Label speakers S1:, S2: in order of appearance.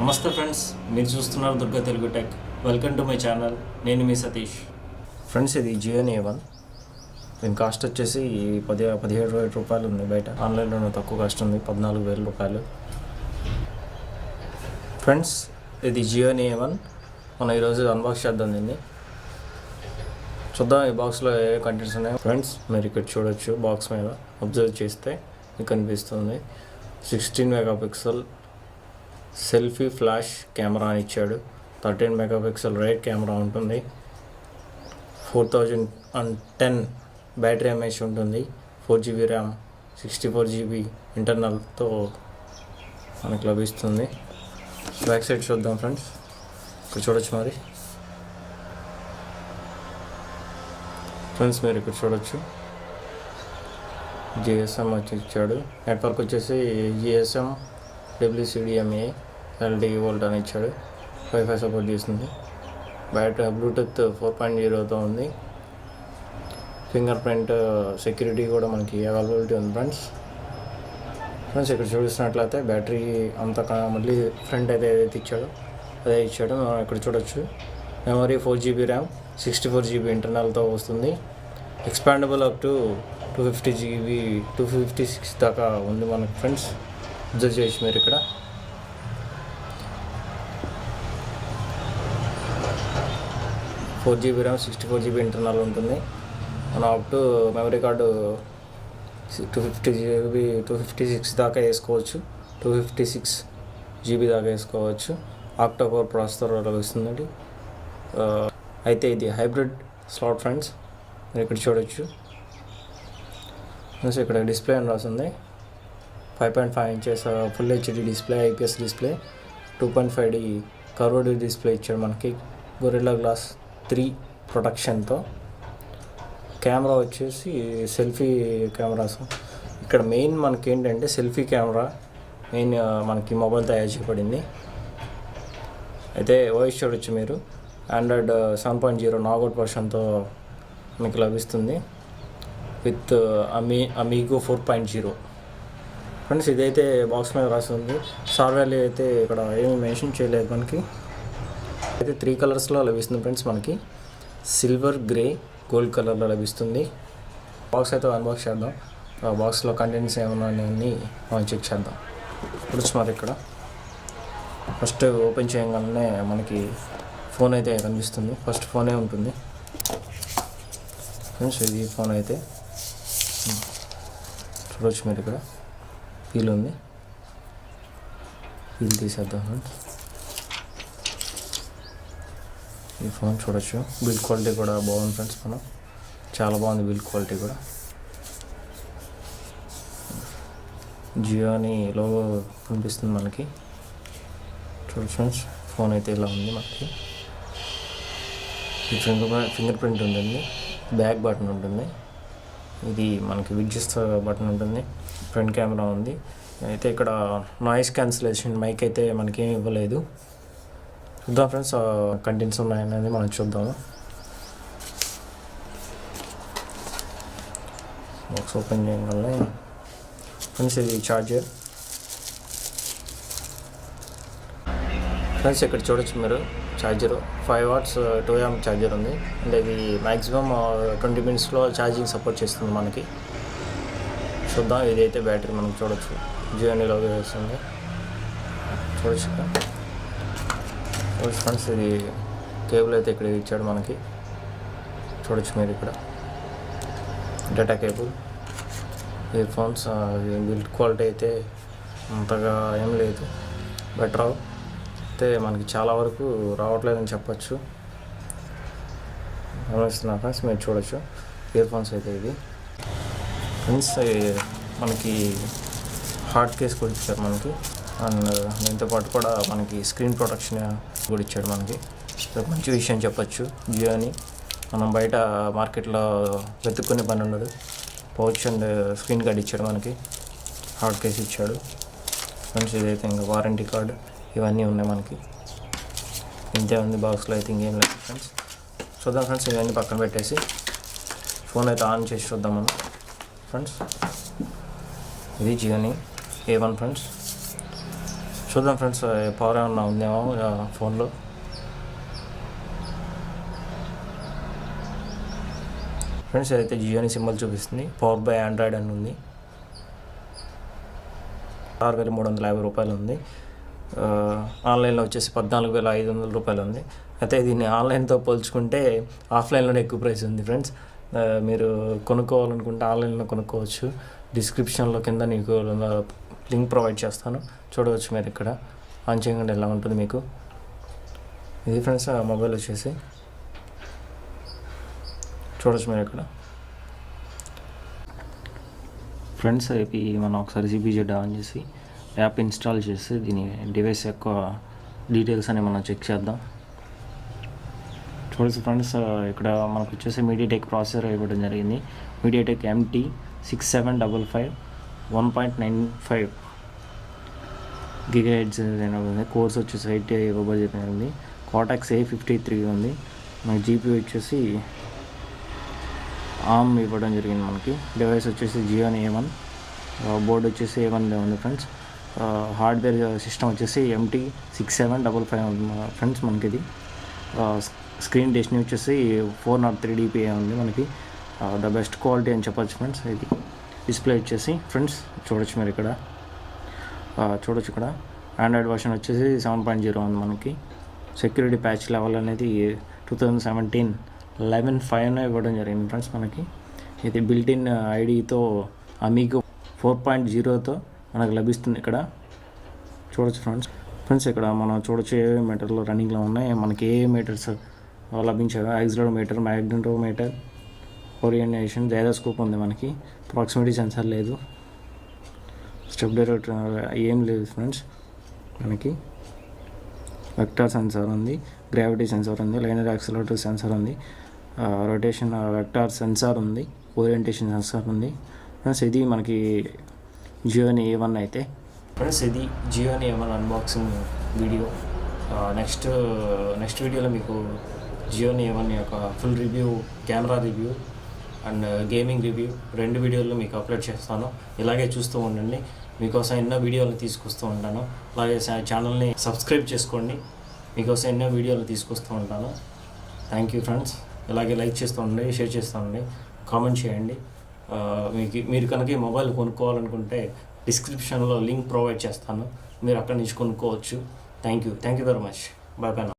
S1: నమస్తే ఫ్రెండ్స్, మీరు చూస్తున్నారు Durga Telugu tech. Welcome to my channel. నేను మీ సతీష్. ఫ్రెండ్స్, ఇది GIONEE A1. దీని కాస్ట్ వచ్చేసి 17,000 రూపాయలు ఉంది. బయట ఆన్లైన్లో తక్కువ కాస్ట్ ఉంది, 14,000 రూపాయలు. ఫ్రెండ్స్, ఇది GIONEE A1. మనం ఈరోజు అన్బాక్స్ చేద్దాం దీన్ని. చూద్దాం ఈ బాక్స్లో ఏ కంటెంట్స్ ఉన్నాయో. ఫ్రెండ్స్, మీరు ఇక్కడ చూడొచ్చు, బాక్స్ మీద అబ్జర్వ్ చేస్తే మీకు కనిపిస్తుంది 16 మెగాపిక్సెల్ సెల్ఫీ ఫ్లాష్ కెమెరా అని ఇచ్చాడు. 13 మెగాపిక్సెల్ రైట్ కెమెరా ఉంటుంది. 4010 బ్యాటరీ ఎంఏహెచ్ ఉంటుంది. 4GB ర్యామ్, 64GB ఇంటర్నల్తో మనకు లభిస్తుంది. బ్యాక్ సైడ్ చూద్దాం ఫ్రెండ్స్. ఇక్కడ చూడొచ్చు మరి ఫ్రెండ్స్, మీరు ఇక్కడ చూడొచ్చు GSM వచ్చి ఇచ్చాడు. నెట్వర్క్ వచ్చేసి GSM WCDMA LTE వోల్ట్ అని ఇచ్చాడు. వైఫై సపోర్ట్ చేస్తుంది. బ్యాటరీ బ్లూటూత్ 4.0తో ఉంది. ఫింగర్ ప్రింట్ సెక్యూరిటీ కూడా మనకి అవైలబిలిటీ ఉంది. ఫ్రెండ్స్ ఇక్కడ చూపిస్తున్నట్లయితే బ్యాటరీ అంతా మళ్ళీ ఫ్రంట్ అయితే ఏదైతే ఇచ్చాడో అదే ఇచ్చాడు. మనం ఇక్కడ చూడొచ్చు మెమరీ 4GB ర్యామ్, 64GB ఇంటర్నల్తో వస్తుంది. ఎక్స్పాండబుల్ అప్ టు 250GB 256 దాకా ఉంది మనకు. ఫ్రెండ్స్ అబ్జర్వ్ చేయొచ్చు మీరు ఇక్కడ. 4GB ర్యామ్, 64GB ఇంటర్నల్ ఉంటుంది. మనం up to memory card 250GB 256 దాకా వేసుకోవచ్చు. 256GB దాకా వేసుకోవచ్చు. ఆక్టా కోర్ ప్రాసెసర్ లభిస్తుందండి. అయితే ఇది హైబ్రిడ్ స్లాట్. ఫ్రెండ్స్, మీరు ఇక్కడ చూడొచ్చు. ఇక్కడ డిస్ప్లే అని రాస్తుంది. 5.5 inches full HD display, IPS display, 2.5D curved display ఇచ్చాడు మనకి. గొరిల్లా గ్లాస్ 3 ప్రొటెక్షన్తో. కెమెరా వచ్చేసి సెల్ఫీ కెమెరాస్. ఇక్కడ మెయిన్ మనకి ఏంటంటే సెల్ఫీ కెమెరా మెయిన్ మనకి మొబైల్ తయారు చేయబడింది. అయితే వాయిస్ చూడొచ్చు మీరు. ఆండ్రాయిడ్ 7.0 నాగౌట్ వర్షన్తో మీకు లభిస్తుంది విత్ అమీగో 4.0. ఫ్రెండ్స్, ఇదైతే బాక్స్ మీద రాస్తుంది. సాఫ్ట్వేర్ అయితే ఇక్కడ ఏమీ మెన్షన్ చేయలేదు మనకి. అయితే 3 కలర్స్లో లభిస్తుంది ఫ్రెండ్స్. మనకి సిల్వర్, గ్రే, గోల్డ్ కలర్లో లభిస్తుంది. బాక్స్ అయితే అన్బాక్స్ చేద్దాం. బాక్స్లో కంటెంట్స్ ఏమన్నాయని మనం చెక్ చేద్దాం. ఇప్పుడు మరి ఇక్కడ ఫస్ట్ ఓపెన్ చేయగానే మనకి ఫోన్ అయితే కనిపిస్తుంది. ఫస్ట్ ఫోనే ఉంటుంది ఫ్రెండ్స్. ఇది ఫోన్ అయితే చూడవచ్చు మీరు. ఇక్కడ ఫీల్ ఉంది. ఫీల్ తీసేద్దాం ఫ్రెండ్స్. ఈ ఫోన్ చూడొచ్చు. బిల్డ్ క్వాలిటీ కూడా బాగుంది ఫ్రెండ్స్. మనం చాలా బాగుంది బిల్డ్ క్వాలిటీ కూడా. GIONEE లోగో కనిపిస్తుంది మనకి. చూడొచ్చు ఫ్రెండ్స్. ఫోన్ అయితే ఇలా ఉంది మనకి. ఈ ఫింగర్ ప్రింట్ ఉంటుంది. బ్యాక్ బటన్ ఉంటుంది. ఇది మనకి విడ్జెస్ బటన్ ఉంటుంది. ఫ్రంట్ కెమెరా ఉంది. అయితే ఇక్కడ నాయిస్ క్యాన్సిలేషన్ మైక్ అయితే మనకి ఏమి ఇవ్వలేదు. చూద్దాం ఫ్రెండ్స్, కంటెంట్స్ ఉన్నాయనేది మనం చూద్దాము. బాక్స్ ఓపెన్ చేయగానే ఫ్రెండ్స్ ఇది ఛార్జర్. ఫ్రెండ్స్, ఇక్కడ చూడొచ్చు మీరు ఛార్జర్ 5 watts 2 amp ఛార్జర్ ఉంది. అంటే ఇది మ్యాక్సిమం 20 minutesలో ఛార్జింగ్ సపోర్ట్ చేస్తుంది మనకి. చూద్దాం. ఇదైతే బ్యాటరీ మనం చూడొచ్చు. GIONEEలో వేస్తుంది. చూడొచ్చు ఫ్రెండ్స్. ఇది కేబుల్ అయితే ఇక్కడ ఇచ్చాడు మనకి. చూడొచ్చు మీరు ఇక్కడ data cable. Ear phones. Build quality అయితే అంతగా ఏం లేదు, బెటర్ అయితే మనకి చాలా వరకు రావట్లేదని చెప్పచ్చు. గమనిస్తున్నా ఫ్రెండ్స్, మీరు చూడొచ్చు. ఇయర్ ఫోన్స్ అయితే ఇది ఫ్రెండ్స్. మనకి హార్డ్ కేస్ కూడా ఇచ్చారు మనకి. అండ్ దీంతో పాటు కూడా మనకి స్క్రీన్ ప్రొటెక్షన్ కూడా ఇచ్చాడు మనకి. మంచి విషయం చెప్పచ్చు. GIONEE మనం బయట మార్కెట్లో వెతుక్కునే పని ఉండదు. పౌచ్ అండ్ స్క్రీన్ గార్డ్ ఇచ్చాడు మనకి. హార్డ్ కేస్ ఇచ్చాడు ఫ్రెండ్స్. ఇదైతే ఇంకా వారంటీ కార్డు ఇవన్నీ ఉన్నాయి మనకి. ఇంతే ఉంది బాక్స్లో అయితే, ఇంకేం లేదు ఫ్రెండ్స్. చూద్దాం ఫ్రెండ్స్. ఇవన్నీ పక్కన పెట్టేసి ఫోన్ అయితే ఆన్ చేసి చూద్దాం మనం ఫ్రెండ్స్. ఇది GIONEE A1 ఫ్రెండ్స్. చూద్దాం ఫ్రెండ్స్, పవర్ ఏమన్నా ఉందేమో ఫోన్లో. ఫ్రెండ్స్ అయితే జియోని సింబల్ చూపిస్తుంది, పవర్ బై ఆండ్రాయిడ్ అని ఉంది. 6,350 రూపాయలు ఉంది. ఆన్లైన్లో వచ్చేసి 14,500 రూపాయలు ఉంది. అయితే దీన్ని ఆన్లైన్తో పోల్చుకుంటే ఆఫ్లైన్లోనే ఎక్కువ ప్రైస్ ఉంది ఫ్రెండ్స్. మీరు కొనుక్కోవాలనుకుంటే ఆన్లైన్లో కొనుక్కోవచ్చు. డిస్క్రిప్షన్లో కింద నీకు లింక్ ప్రొవైడ్ చేస్తాను, చూడవచ్చు. మీరు ఇక్కడ ఆన్ చేయకుండా ఎలా ఉంటుంది మీకు. ఇది ఫ్రెండ్స్ మొబైల్ వచ్చేసి చూడవచ్చు మీరు ఇక్కడ. ఫ్రెండ్స్ ఇవి మనం ఒకసారి CPZ ఆన్ చేసి యాప్ ఇన్స్టాల్ చేసి దీని డివైస్ యొక్క డీటెయిల్స్ అని మనం చెక్ చేద్దాం. చూడవచ్చు ఫ్రెండ్స్, ఇక్కడ మనకు వచ్చేసి మీడియాటెక్ ప్రాసెసర్ ఇవ్వడం జరిగింది. మీడియాటెక్ MT 6755 1.95 GHz ఉంది. కోర్స్ వచ్చేసి 8 ఇవ్వబడింది. Cortex A53 ఉంది. మన GPU వచ్చేసి ARM ఇవ్వడం జరిగింది మనకి. డివైస్ వచ్చేసి GIONEE A1, బోర్డు వచ్చేసి A1 ఉంది ఫ్రెండ్స్. హార్డ్వేర్ సిస్టమ్ వచ్చేసి MT 6755 ఉంది ఫ్రెండ్స్ మనకి. ఇది స్క్రీన్ డెస్టినీ వచ్చేసి 403 dpi ఉంది మనకి. ద బెస్ట్ క్వాలిటీ అని చెప్పొచ్చు ఫ్రెండ్స్. ఇది డిస్ప్లే వచ్చేసి ఫ్రెండ్స్ చూడొచ్చు మీరు ఇక్కడ. చూడొచ్చు ఇక్కడ ఆండ్రాయిడ్ వర్షన్ వచ్చేసి 7.0 ఉంది మనకి. సెక్యూరిటీ ప్యాచ్ లెవెల్ అనేది 2017 11.5 ఇవ్వడం జరిగింది ఫ్రెండ్స్ మనకి. ఇది బిల్టిన్ ఐడితో అమీగో 4.0తో మనకు లభిస్తుంది ఇక్కడ. చూడొచ్చు ఫ్రెండ్స్ ఇక్కడ మనం చూడొచ్చు ఏ మీటర్లు రన్నింగ్లో ఉన్నాయి, మనకి ఏ మీటర్స్ లభించాయి. యాక్సిలరోమీటర్, మ్యాగ్నెటోమీటర్, ఓరియంటేషన్, జైరోస్కోప్ ఉంది మనకి. ప్రాక్సిమిటీ సెన్సార్ లేదు, స్టెప్ డైరెక్టర్ ఏం లేదు ఫ్రెండ్స్ మనకి. వెక్టార్ సెన్సార్ ఉంది, గ్రావిటీ సెన్సార్ ఉంది, లైనర్ యాక్సిలరేటర్ సెన్సార్ ఉంది, రొటేషన్ వెక్టార్ సెన్సార్ ఉంది, ఓరియంటేషన్ సెన్సార్ ఉంది ఫ్రెండ్స్. ఇది మనకి GIONEE A1 అయితే ఫ్రెండ్స్. ఇది GIONEE A1 unboxing video. Next వీడియోలో మీకు GIONEE A1 యొక్క full review, camera review and gaming review 2 వీడియోలు మీకు అప్లోడ్ చేస్తాను. ఇలాగే చూస్తూ ఉండండి, మీకోసం ఎన్నో వీడియోలు తీసుకొస్తూ ఉంటాను. అలాగే ఛానల్ని సబ్స్క్రైబ్ చేసుకోండి, మీకోసం ఎన్నో వీడియోలు తీసుకొస్తూ ఉంటాను. Thank you friends. ఇలాగే లైక్ చేస్తూ ఉండండి, షేర్ చేస్తూ ఉండండి, కామెంట్ చేయండి. మీరు కనుక ఈ మొబైల్ కొనుక్కోవాలనుకుంటే డిస్క్రిప్షన్లో లింక్ ప్రొవైడ్ చేస్తాను, మీరు అక్కడి నుంచి కొనుక్కోవచ్చు. Thank you very much. Bye bye.